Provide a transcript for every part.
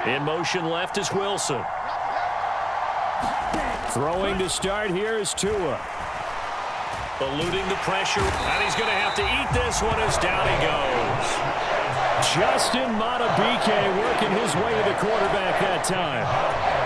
In motion left is Wilson. Throwing to start here is Tua. Eluding the pressure, and he's going to have to eat this one as down he goes. Justin Madubuike working his way to the quarterback that time.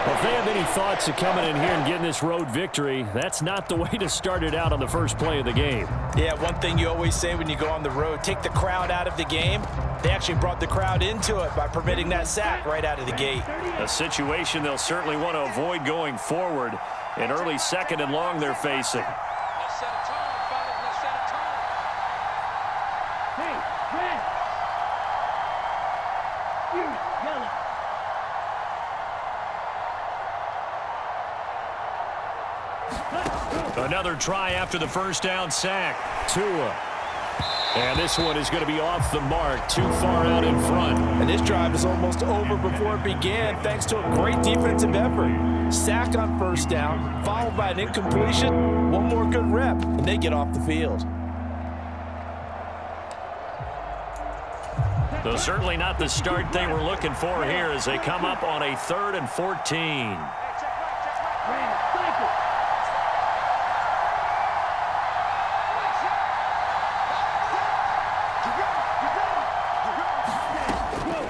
Well, if they have any thoughts of coming in here and getting this road victory, that's not the way to start it out on the first play of the game. Yeah, one thing you always say when you go on the road, take the crowd out of the game. They actually brought the crowd into it by permitting that sack right out of the gate. A situation they'll certainly want to avoid going forward. An early second and long they're facing. Another try after the first down sack. Tua. And this one is going to be off the mark, too far out in front. And this drive is almost over before it began, thanks to a great defensive effort. Sack on first down, followed by an incompletion. One more good rep, and they get off the field. So certainly not the start they were looking for here as they come up on a 3rd and 14.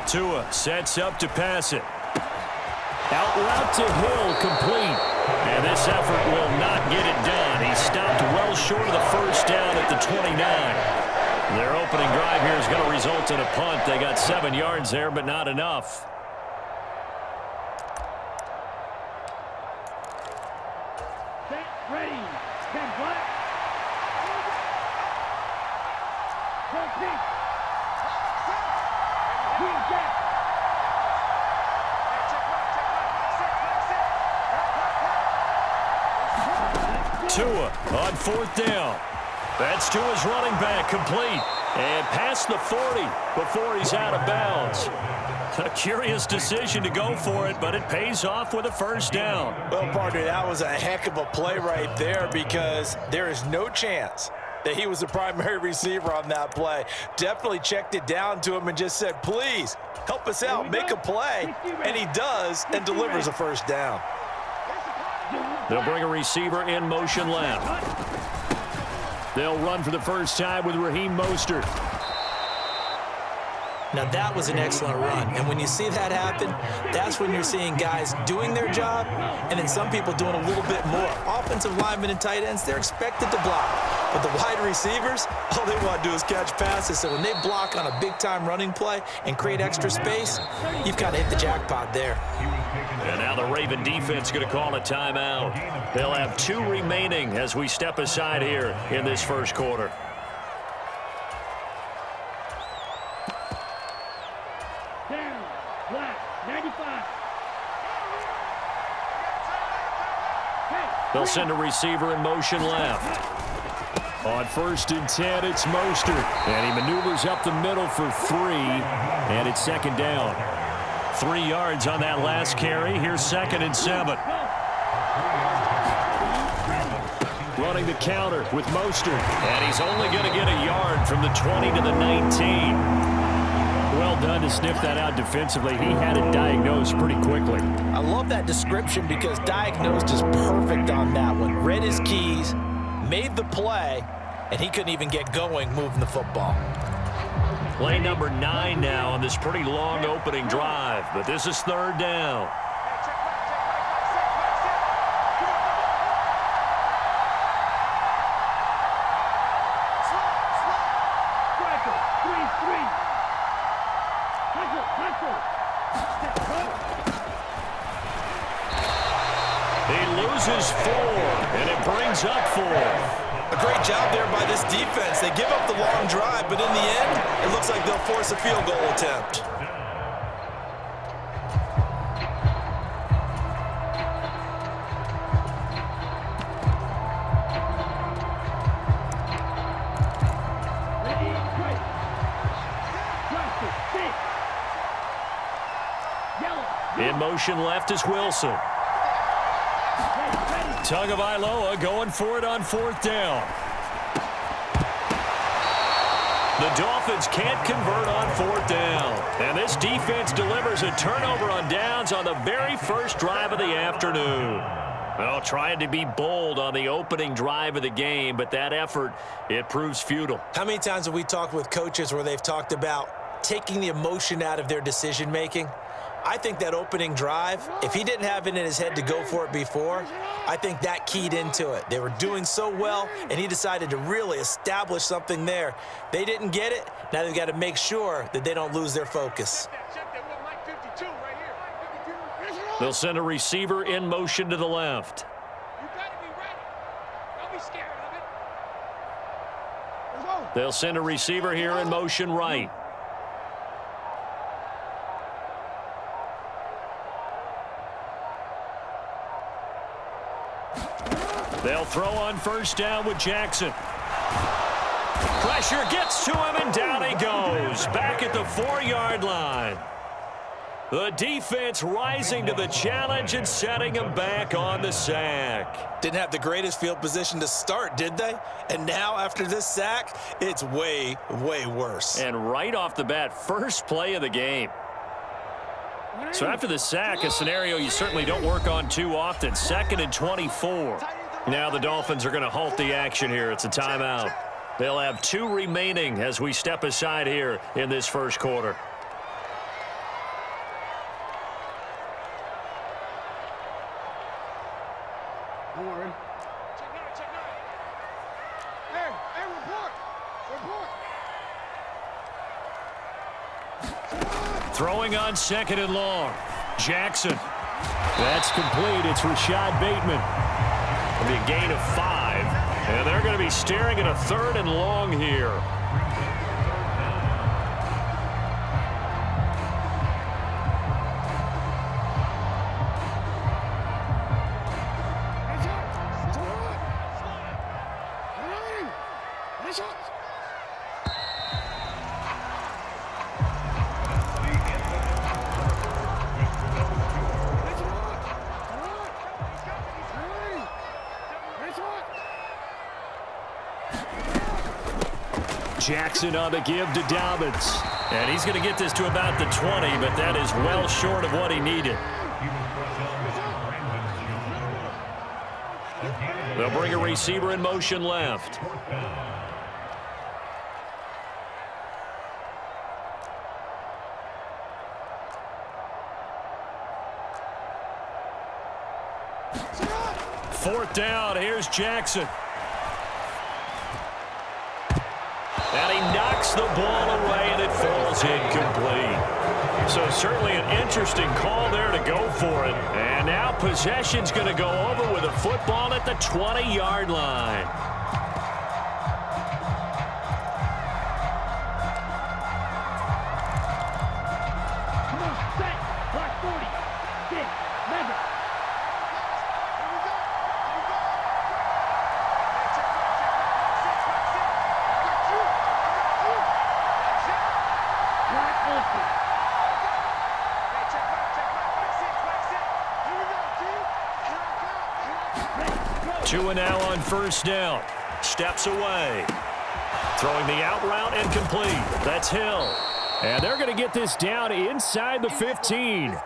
Tua sets up to pass it. Out route to Hill, complete. And this effort will not get it done. He stopped well short of the first down at the 29. Their opening drive here is going to result in a punt. They got 7 yards there, but not enough. Set, ready, stand black. Tua on 4th down. That's Tua's running back, complete. And past the 40 before he's out of bounds. A curious decision to go for it, but it pays off with a first down. Well, partner, that was a heck of a play right there because there is no chance that he was the primary receiver on that play. Definitely checked it down to him and just said, please, help us out, make a play. And he does and delivers a first down. They'll bring a receiver in motion left. They'll run for the first time with Raheem Mostert. Now that was an excellent run, and when you see that happen, that's when you're seeing guys doing their job and then some people doing a little bit more. Offensive linemen and tight ends, they're expected to block. But the wide receivers, all they want to do is catch passes. So when they block on a big-time running play and create extra space, you've kind of hit the jackpot there. And now the Raven defense going to call a timeout. They'll have 2 remaining as we step aside here in this first quarter. Down, black, 95. They'll send a receiver in motion left. On 1st and 10, it's Mostert. And he maneuvers up the middle for 3. And it's 2nd down. 3 yards on that last carry. Here's 2nd and 7. Running the counter with Mostert. And he's only going to get a yard from the 20 to the 19. Well done to sniff that out defensively. He had it diagnosed pretty quickly. I love that description because diagnosed is perfect on that one. Read his keys, made the play, and he couldn't even get going moving the football. Play number 9 now on this pretty long opening drive, but this is 3rd down. He loses 4, and it brings up 4. A great job there by this defense. They give up the long drive, but in the end, it looks like they'll force a field goal attempt. In motion left is Wilson. Tagovailoa going for it on 4th down. The Dolphins can't convert on 4th down. And this defense delivers a turnover on downs on the very first drive of the afternoon. Well, trying to be bold on the opening drive of the game, but that effort, it proves futile. How many times have we talked with coaches where they've talked about taking the emotion out of their decision-making? I think that opening drive, if he didn't have it in his head to go for it before, I think that keyed into it. They were doing so well, and he decided to really establish something there. They didn't get it. Now they've got to make sure that they don't lose their focus. They'll send a receiver in motion to the left. You better be ready. Don't be scared of it. They'll send a receiver here in motion right. They'll throw on 1st down with Jackson. Pressure gets to him, and down he goes. Back at the 4-yard line. The defense rising to the challenge and setting him back on the sack. Didn't have the greatest field position to start, did they? And now, after this sack, it's way, way worse. And right off the bat, first play of the game. So after the sack, a scenario you certainly don't work on too often. 2nd and 24. Now the Dolphins are going to halt the action here. It's a timeout. They'll have 2 remaining as we step aside here in this first quarter. Don't worry. Check nine. Hey, report. Throwing on 2nd and long. Jackson. That's complete. It's Rashad Bateman. It'll be a gain of 5. And they're going to be staring at a 3rd and long here. Jackson on the give to Dobbins. And he's going to get this to about the 20, but that is well short of what he needed. They'll bring a receiver in motion left. Fourth down, here's Jackson. And he knocks the ball away, and it falls incomplete. So certainly an interesting call there to go for it. And now possession's going to go over with a football at the 20-yard line. Come on, set. Block 40. 6. Measure. Tua now on 1st down. Steps away. Throwing the out route and complete. That's Hill. And they're going to get this down inside the 15.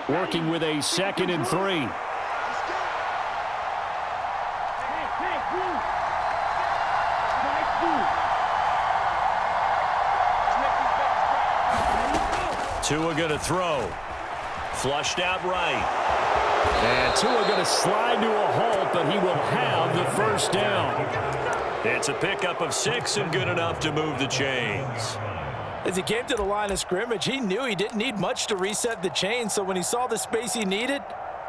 Working with a 2nd and 3. Hey, blue. Strike 2. Tua going to throw. Flushed out right. And Tua going to slide to a halt, but he will have the 1st down. It's a pickup of 6 and good enough to move the chains. As he came to the line of scrimmage, he knew he didn't need much to reset the chain, so when he saw the space he needed,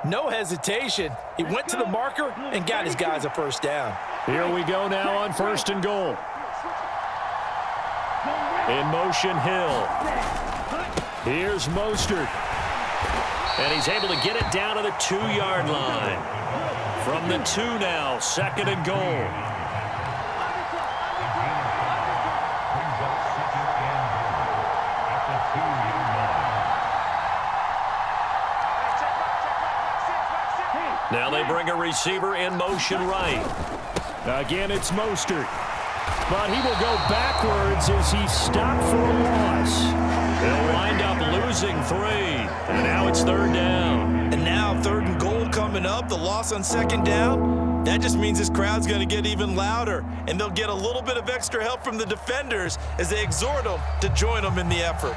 no hesitation. He went to the marker and got his guys a 1st down. Here we go now on 1st and goal. In motion, Hill. Here's Mostert. And he's able to get it down to the 2-yard line. From the 2 now, 2nd and goal. Now they bring a receiver in motion right. Again, it's Mostert. But he will go backwards as he's stopped for a loss. They'll wind up losing 3. And now it's 3rd down. And now 3rd and goal coming up. The loss on 2nd down. That just means this crowd's going to get even louder. And they'll get a little bit of extra help from the defenders as they exhort them to join them in the effort.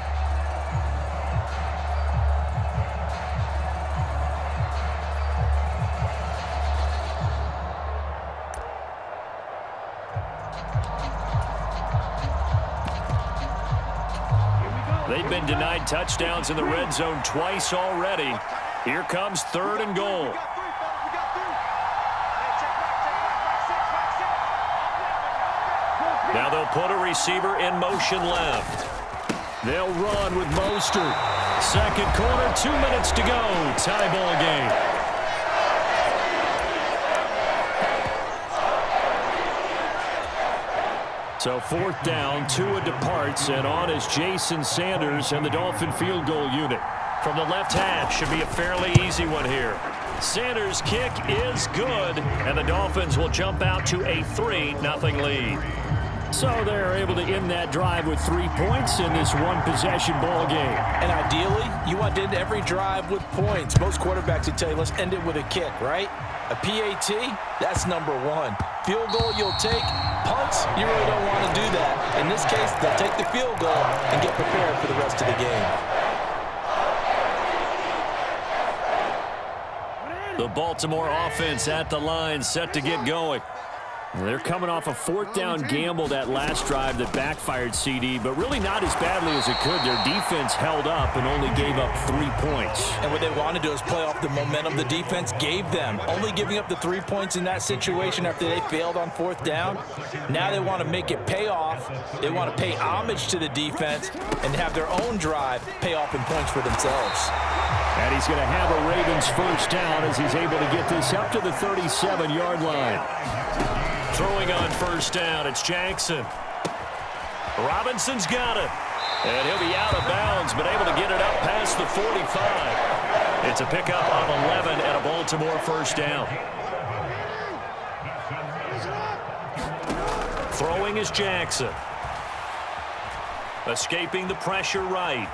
They've been denied touchdowns in the red zone twice already. Here comes 3rd and goal. Now they'll put a receiver in motion left. They'll run with Mostert. 2nd quarter, 2 minutes to go. Tie ball game. So 4th down, Tua departs, and on is Jason Sanders and the Dolphin field goal unit. From the left half, should be a fairly easy one here. Sanders' kick is good, and the Dolphins will jump out to a 3-0 lead. So they're able to end that drive with 3 points in this one-possession ball game. And ideally, you want to end every drive with points. Most quarterbacks would tell you, let's end it with a kick, right? A PAT, that's number 1. Field goal you'll take. Punts, you really don't want to do that. In this case, they'll take the field goal and get prepared for the rest of the game. The Baltimore offense at the line, set to get going. They're coming off a 4th down gamble that last drive that backfired, CD, but really not as badly as it could. Their defense held up and only gave up 3 points. And what they want to do is play off the momentum the defense gave them. Only giving up the 3 points in that situation after they failed on 4th down. Now they want to make it pay off. They want to pay homage to the defense and have their own drive pay off in points for themselves. And he's going to have a Ravens 1st down as he's able to get this up to the 37-yard line. Throwing on 1st down, it's Jackson. Robinson's got it. And he'll be out of bounds, but able to get it up past the 45. It's a pickup of 11 and a Baltimore 1st down. Throwing is Jackson. Escaping the pressure right.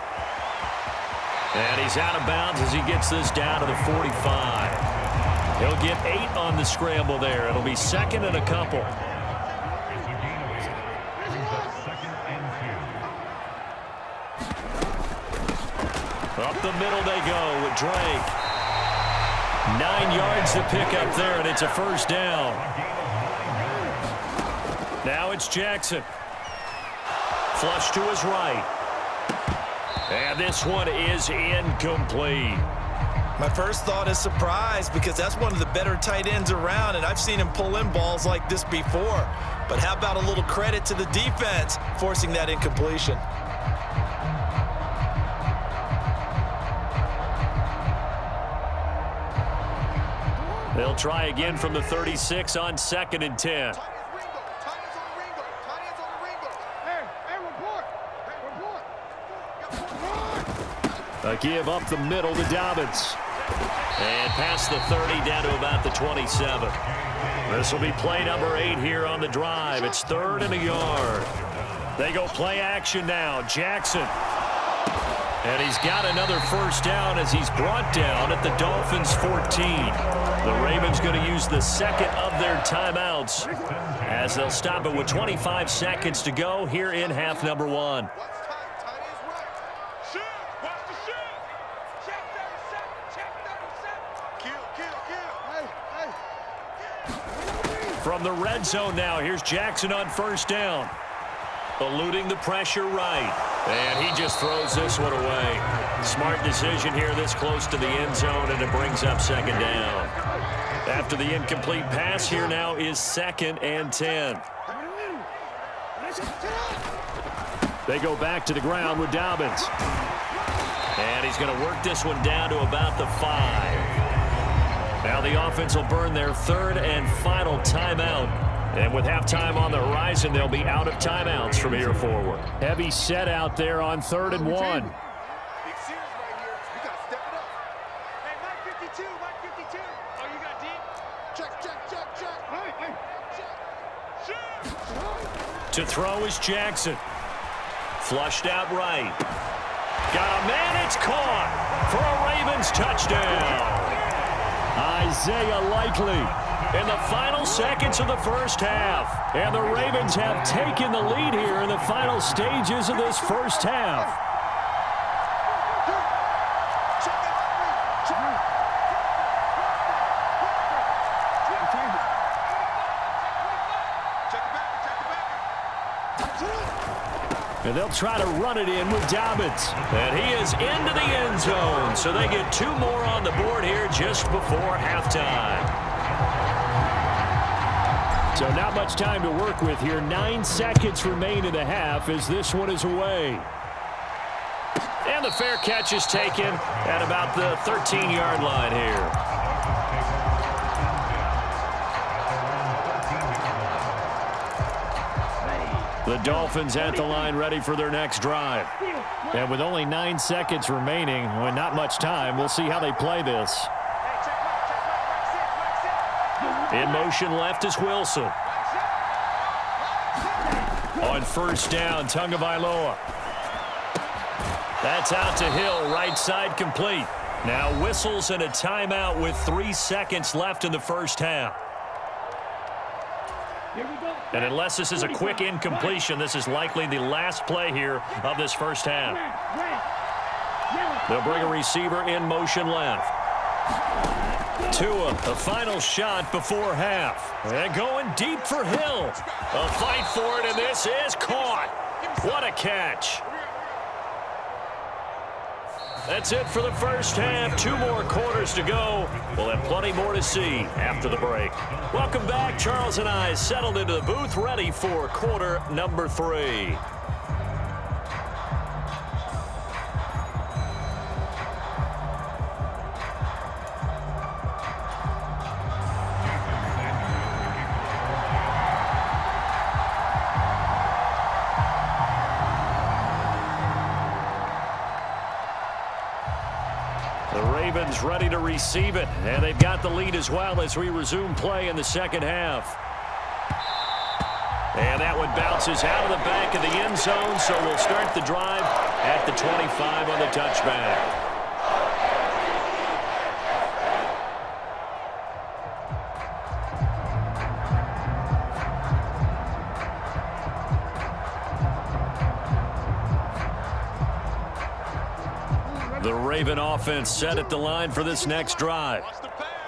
And he's out of bounds as he gets this down to the 45. He'll get 8 on the scramble there. It'll be 2nd and a couple. Up the middle they go with Drake. 9 yards to pick up there, and it's a 1st down. Now it's Jackson. Flush to his right. And this one is incomplete. My first thought is surprise because that's one of the better tight ends around, and I've seen him pull in balls like this before. But how about a little credit to the defense forcing that incompletion? They'll try again from the 36 on 2nd and 10. A give up the middle to Dobbins. And past the 30 down to about the 27. This will be play number 8 here on the drive. It's 3rd and a yard. They go play action now. Jackson. And he's got another 1st down as he's brought down at the Dolphins 14. The Ravens going to use the 2nd of their timeouts as they'll stop it with 25 seconds to go here in half number 1. From the red zone now, here's Jackson on 1st down. Eluding the pressure right. And he just throws this one away. Smart decision here this close to the end zone, and it brings up 2nd down. After the incomplete pass, here now is 2nd and 10. They go back to the ground with Dobbins. And he's going to work this one down to about the 5. Now the offense will burn their third and final timeout. And with halftime on the horizon, they'll be out of timeouts from here forward. Heavy set out there on 3rd and 1. Big series right here. We got to step it up. Hey, Mike 52, Mike 52. Oh, you got deep? Check. Hey. Shoot. To throw is Jackson. Flushed out right. Got a man, it's caught for a Ravens touchdown. Isaiah Likely in the final seconds of the first half. And the Ravens have taken the lead here in the final stages of this first half. And they'll try to run it in with Dobbins. And he is into the end zone. So they get 2 more on the board here just before halftime. So not much time to work with here. 9 seconds remain in the half as this one is away. And the fair catch is taken at about the 13-yard line here. The Dolphins at the line ready for their next drive. And with only 9 seconds remaining, with not much time, we'll see how they play this. In motion left is Wilson. On first down, Tagovailoa. That's out to Hill, right side complete. Now whistles and a timeout with 3 seconds left in the first half. And unless this is a quick incompletion, this is likely the last play here of this first half. They'll bring a receiver in motion left. Tua, the final shot before half. And going deep for Hill. A fight for it, and this is caught. What a catch. That's it for the first half. 2 more quarters to go. We'll have plenty more to see after the break. Welcome back. Charles and I settled into the booth, ready for quarter number 3. Ready to receive it, and they've got the lead as well as we resume play in the second half. And that one bounces out of the back of the end zone, so we'll start the drive at the 25 on the touchback. The Raven offense set at the line for this next drive.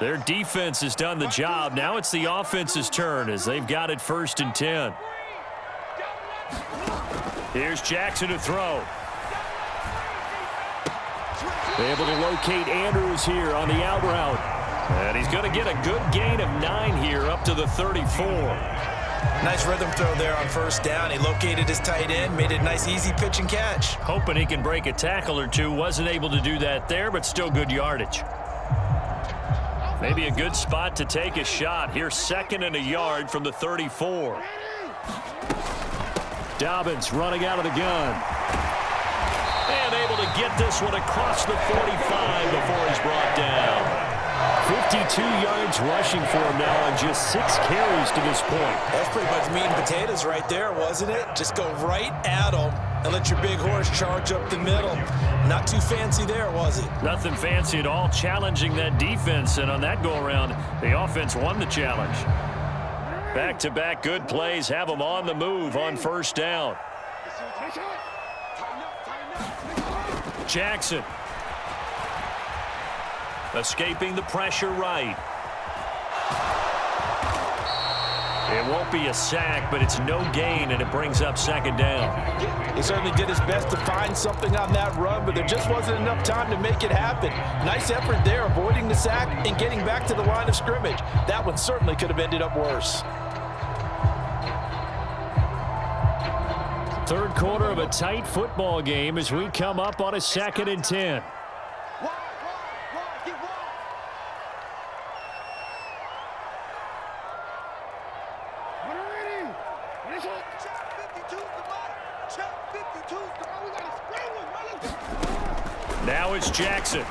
Their defense has done the job. Now it's the offense's turn as they've got it 1st and 10. Here's Jackson to throw. Able to locate Andrews here on the out route. And he's going to get a good gain of 9 here up to the 34. Nice rhythm throw there on first down. He located his tight end, made it a nice easy pitch and catch. Hoping he can break a tackle or two. Wasn't able to do that there, but still good yardage. Maybe a good spot to take a shot. Here's 2nd and a yard from the 34. Dobbins running out of the gun. And able to get this one across the 45 before he's brought down. 52 yards rushing for him now on just 6 carries to this point. That's pretty much meat and potatoes right there, wasn't it? Just go right at him and let your big horse charge up the middle. Not too fancy there, was it? Nothing fancy at all, challenging that defense. And on that go-around, the offense won the challenge. Back-to-back good plays have them on the move on first down. Jackson. Escaping the pressure right. It won't be a sack, but it's no gain, and it brings up 2nd down. He certainly did his best to find something on that run, but there just wasn't enough time to make it happen. Nice effort there, avoiding the sack and getting back to the line of scrimmage. That one certainly could have ended up worse. third quarter of a tight football game as we come up on a 2nd and 10. Now it's Jackson.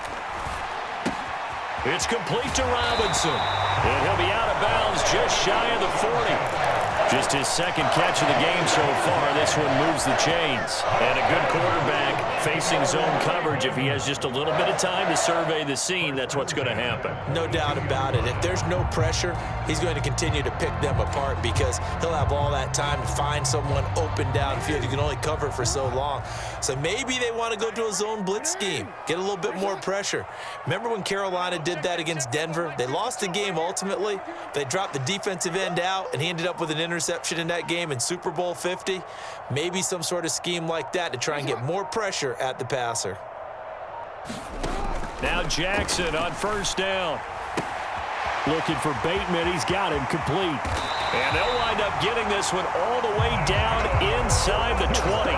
It's complete to Robinson. And he'll be out of bounds just shy of the 40. Just his 2nd catch of the game so far. This one moves the chains. And a good quarterback facing zone coverage. If he has just a little bit of time to survey the scene, that's what's going to happen. No doubt about it. If there's no pressure, he's going to continue to pick them apart because he'll have all that time to find someone open downfield. You can only cover for so long. So maybe they want to go to a zone blitz scheme, get a little bit more pressure. Remember when Carolina did that against Denver? They lost the game ultimately. They dropped the defensive end out, and he ended up with an interception in that game in Super Bowl 50. Maybe some sort of scheme like that to try and get more pressure at the passer. Now Jackson on 1st down. Looking for Bateman. He's got him complete. And they'll wind up getting this one all the way down inside the 20.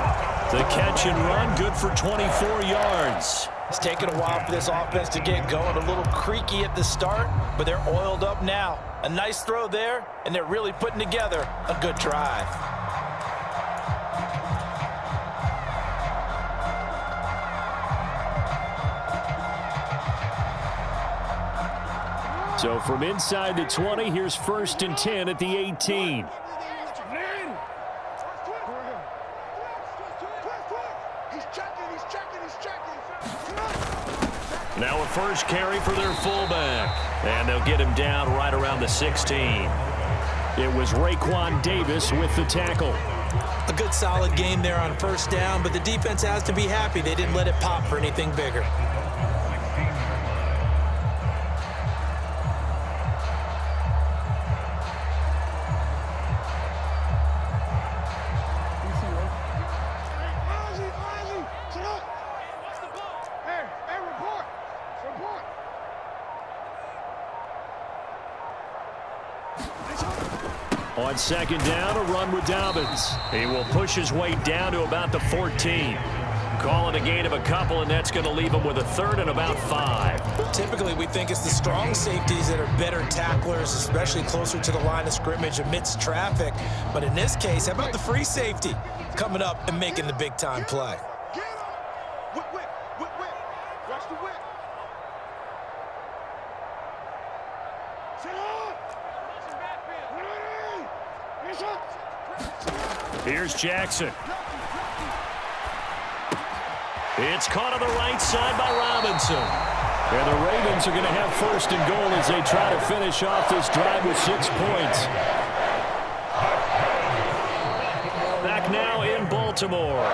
The catch and run, good for 24 yards. It's taken a while for this offense to get going. A little creaky at the start, but they're oiled up now. A nice throw there, and they're really putting together a good drive. So from inside the 20, here's 1st and 10 at the 18. Now a first carry for their fullback. And they'll get him down right around the 16. It was Raekwon Davis with the tackle. A good solid game there on 1st down, but the defense has to be happy they didn't let it pop for anything bigger. On 2nd down, a run with Dobbins. He will push his way down to about the 14. Call it a gain of a couple, and that's going to leave him with a 3rd and about 5. Typically, we think it's the strong safeties that are better tacklers, especially closer to the line of scrimmage amidst traffic. But in this case, how about the free safety coming up and making the big-time play? Watch the whip. Here's Jackson. It's caught on the right side by Robinson. And the Ravens are going to have 1st and goal as they try to finish off this drive with 6 points. Back now in Baltimore.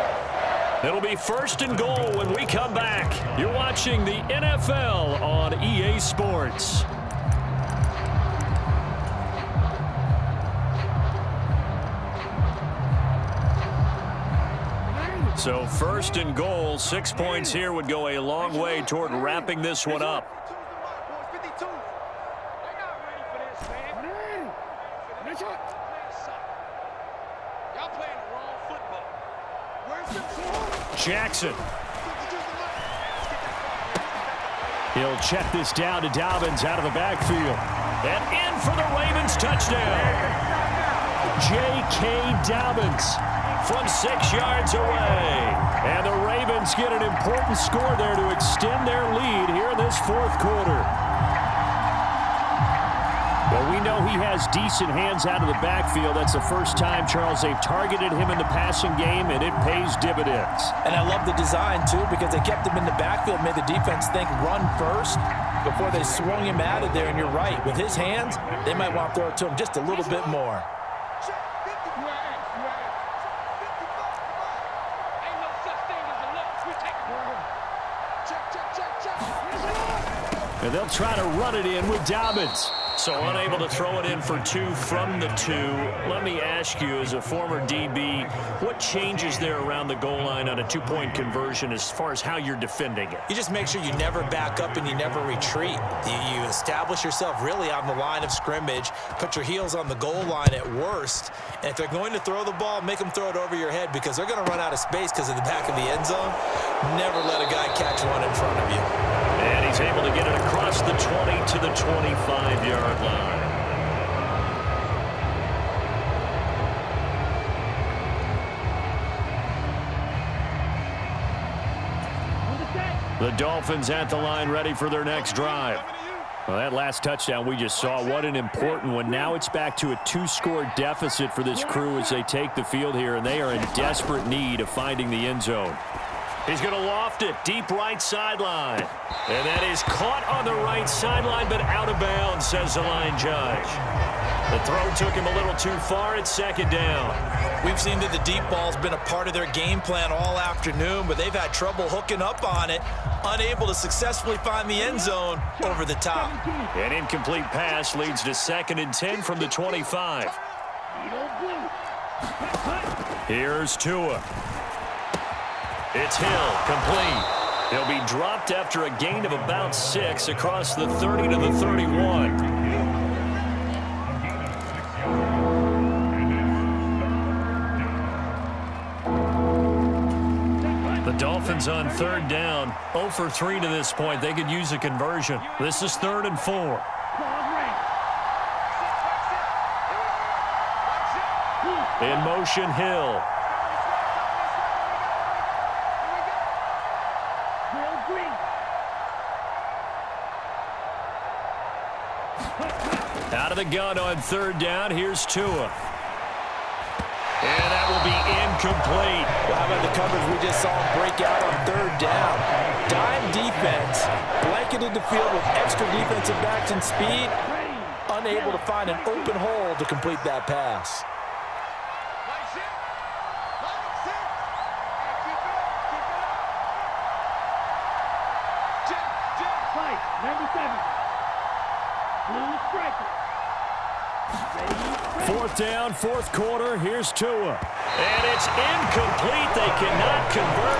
It'll be 1st and goal when we come back. You're watching the NFL on EA Sports. So 1st and goal, 6 points here would go a long way toward wrapping this one up. Jackson. He'll check this down to Dobbins out of the backfield. And in for the Ravens touchdown. J.K. Dobbins from 6 yards away. And the Ravens get an important score there to extend their lead here in this 4th quarter. Well, we know he has decent hands out of the backfield. That's the first time, Charles, they've targeted him in the passing game, and it pays dividends. And I love the design, too, because they kept him in the backfield, made the defense think run first before they swung him out of there. And you're right, with his hands, they might want to throw it to him just a little bit more. And they'll try to run it in with Dobbins. So unable to throw it in for 2 from the 2. Let me ask you, as a former DB, what changes there around the goal line on a 2-point conversion as far as how you're defending it? You just make sure you never back up and you never retreat. You establish yourself really on the line of scrimmage, put your heels on the goal line at worst, and if they're going to throw the ball, make them throw it over your head because they're going to run out of space because of the back of the end zone. Never let a guy catch one in front of you. And he's able to get it across the 20 to the 25-yard line. The Dolphins at the line ready for their next drive. Well, that last touchdown we just saw, what an important one. Now it's back to a 2-score deficit for this crew as they take the field here, and they are in desperate need of finding the end zone. He's going to loft it, deep right sideline. And that is caught on the right sideline, but out of bounds, says the line judge. The throw took him a little too far at second down. We've seen that the deep ball's been a part of their game plan all afternoon, but they've had trouble hooking up on it, unable to successfully find the end zone over the top. An incomplete pass leads to 2nd and 10 from the 25. Here's Tua. It's Hill, complete. He'll be dropped after a gain of about 6 across the 30 to the 31. The Dolphins on 3rd down, 0 for 3 to this point. They could use a conversion. This is 3rd and 4. In motion, Hill. Out of the gun on 3rd down. Here's Tua. And that will be incomplete. Well, how about the coverage we just saw him break out on 3rd down? Dime defense, blanketed the field with extra defensive backs and speed, unable to find an open hole to complete that pass. Fourth down, 4th quarter. Here's Tua. And it's incomplete. They cannot convert